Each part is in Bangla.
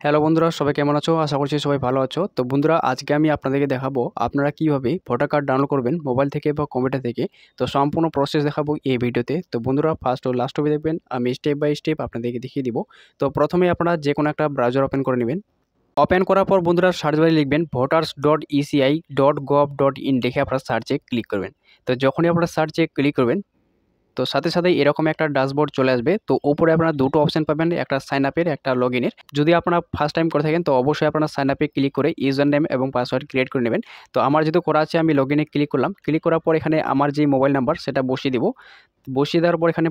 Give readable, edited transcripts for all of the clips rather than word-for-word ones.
হ্যালো বন্ধুরা, সবাই কেমন আছো? আশা করছি সবাই ভালো আছো। তো বন্ধুরা, আজকে আমি আপনাদেরকে দেখাবো আপনারা কীভাবে ভোটার কার্ড ডাউনলোড করবেন মোবাইল থেকে বা কম্পিউটার থেকে। তো সম্পূর্ণ প্রসেস দেখাবো এই ভিডিওতে। তো বন্ধুরা, ফার্স্ট ও লাস্ট অবধি দেখবেন, আমি স্টেপ বাই স্টেপ আপনাদেরকে দেখিয়ে দিব। তো প্রথমে আপনারা যে কোনো একটা ব্রাউজার ওপেন করে নেবেন। ওপেন করার পর বন্ধুরা সার্চ বারে লিখবেন voters.eci.gov.in লিখে আপনারা সার্চে ক্লিক করবেন। তো যখনই আপনারা সার্চে ক্লিক করবেন, তো সাথে এরকম একটা ড্যাশবোর্ড চলে আসবে। তো উপরে আপনারা দুটো অপশন পাবেন, একটা সাইন আপের, একটা লগ ইনের। যদি আপনারা ফার্স্ট টাইম করে থাকেন তো অবশ্যই আপনারা সাইন আপে ক্লিক করে ইউজার নেম এবং পাসওয়ার্ড ক্রিয়েট করে নেবেন। তো আমার যেহেতু করা আছে, আমি লগ ইনে ক্লিক করলাম। ক্লিক করার পর এখানে আমার যে মোবাইল নাম্বার সেটা বসিয়ে দেবো। বসিয়ে দেওয়ার পর এখানে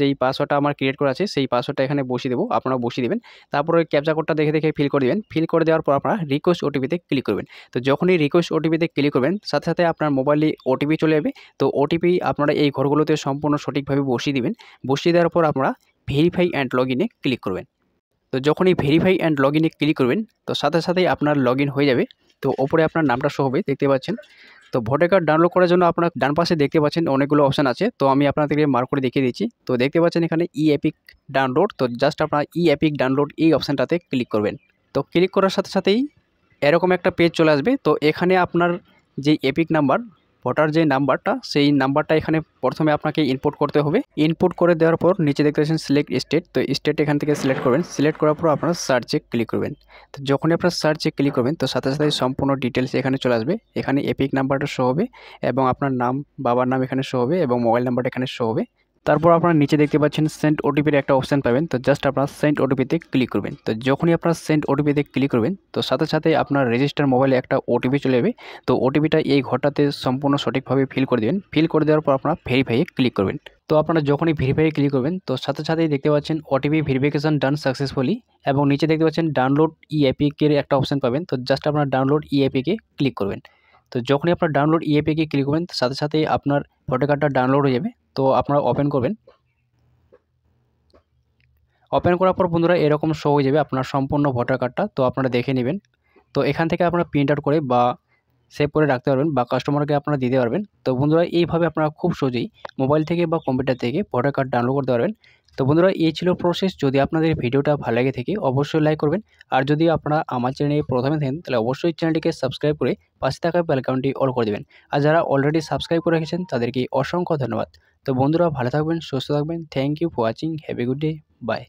যেই পাসওয়ার্ডটা আমার ক্রিয়েট করা আছে সেই পাসওয়ার্ডটা এখানে বসিয়ে দেবো, আপনারা বসিয়ে দেবেন। তারপর ওই ক্যাপচা কোডটা দেখে ফিল করে দেবেন। ফিল করে দেওয়ার পর আপনারা রিকোয়েস্ট ওটিপিতে ক্লিক করবেন। তো যখনই রিকোয়েস্ট ওটিপিতে ক্লিক করবেন, সাথে আপনার মোবাইলে ওটিপি চলে যাবে। তো ওটিপি আপনারা এই ঘরগুলোতে সম্পূর্ণ সঠিকভাবে বসিয়ে দিবেন। বসিয়ে দেওয়ার পর আপনারা ভেরিফাই অ্যান্ড লগ ইনে ক্লিক করবেন। তো যখনই ভেরিফাই অ্যান্ড লগ ইনে ক্লিক করবেন, তো সাথেই আপনার লগ ইন হয়ে যাবে। তো ওপরে আপনার নামটা শো হবে, দেখতে পাচ্ছেন। তো ভোটার কার্ড ডাউনলোড করার জন্য আপনার ডান পাশে দেখতে পাচ্ছেন অনেকগুলো অপশান আছে। তো আমি আপনাদেরকে মার্ক করে দেখিয়ে দিচ্ছি। তো দেখতে পাচ্ছেন এখানে ই এপিক ডাউনলোড। তো জাস্ট আপনারা ই এপিক ডাউনলোড এই অপশানটাতে ক্লিক করবেন। তো ক্লিক করার সাথেই এরকম একটা পেজ চলে আসবে। তো এখানে আপনার যে এপিক নাম্বার, ভোটার যে নাম্বারটা, সেই নাম্বারটা এখানে প্রথমে আপনাকে ইনপুট করতে হবে। ইনপুট করে দেওয়ার পর নিচে দেখতে পাচ্ছেন সিলেক্ট স্টেট। তো স্টেট এখান থেকে সিলেক্ট করবেন। সিলেক্ট করার পর আপনারা সার্চে ক্লিক করবেন। তো যখনই আপনার সার্চে ক্লিক করবেন, তো সাথে সম্পূর্ণ ডিটেলস এখানে চলে আসবে। এখানে এপিক নাম্বারটা শো হবে এবং আপনার নাম, বাবার নাম এখানে শো হবে এবং মোবাইল নাম্বারটা এখানে শো হবে। তারপর আপনারা নিচে দেখতে পাচ্ছেন সেন্ড ওটিপির একটা অপশান পাবেন। তো জাস্ট আপনারা সেন্ড ওটিপিতে ক্লিক করবেন। তো যখনই আপনারা সেন্ড ওটিপিতে ক্লিক করবেন, তো সাথে আপনার রেজিস্টার মোবাইলে একটা ওটিপি চলে যাবে। তো ওটিপিটা এই ঘরটাতে সম্পূর্ণ সঠিকভাবে ফিল করে দেবেন। ফিল করে দেওয়ার পর আপনারা ভেরিফাইয়ে ক্লিক করবেন। তো আপনারা যখনই ভেরিফাইয়ে ক্লিক করবেন, তো সাথেই দেখতে পাচ্ছেন ওটিপি ভেরিফিকেশন ডান সাকসেসফুলি এবং নিচে দেখতে পাচ্ছেন ডাউনলোড ই এপিকের একটা অপশান পাবেন। তো জাস্ট আপনারা ডাউনলোড ই এপিকে ক্লিক করবেন। তো যখনই আপনার ডাউনলোড ই এপিকে ক্লিক করবেন, সাথেই আপনার ভোটার কার্ডটা ডাউনলোড হয়ে যাবে। তো আপনারা ওপেন করবেন। ওপেন করার পর বন্ধুরা এরকম শো হয়ে যাবে আপনার সম্পূর্ণ ভোটার কার্ডটা। তো আপনারা দেখে নেবেন। তো এখান থেকে আপনারা প্রিন্ট আউট করে বা সেভ করে রাখতে পারবেন বা কাস্টমারকে আপনারা দিতে পারবেন। তো বন্ধুরা, এইভাবে আপনারা খুব সহজেই মোবাইল থেকে বা কম্পিউটার থেকে ভোটার কার্ড ডাউনলোড করতে পারবেন। তো বন্ধুরা, এই ছিল প্রসেস। যদি আপনাদের ভিডিওটা ভালো লেগে থাকে অবশ্যই লাইক করবেন। আর যদি আপনারা আমার চ্যানেলে প্রথমে থাকেন তাহলে অবশ্যই চ্যানেলটিকে সাবস্ক্রাইব করে পাশে থাকা বেল আইকনটি অল করে দেবেন। আর যারা অলরেডি সাবস্ক্রাইব করে রেখেছেন তাদেরকে অসংখ্য ধন্যবাদ। তো বন্ধুরা, ভালো থাকবেন, সুস্থ থাকবেন। Thank you for watching. Have a good day. By.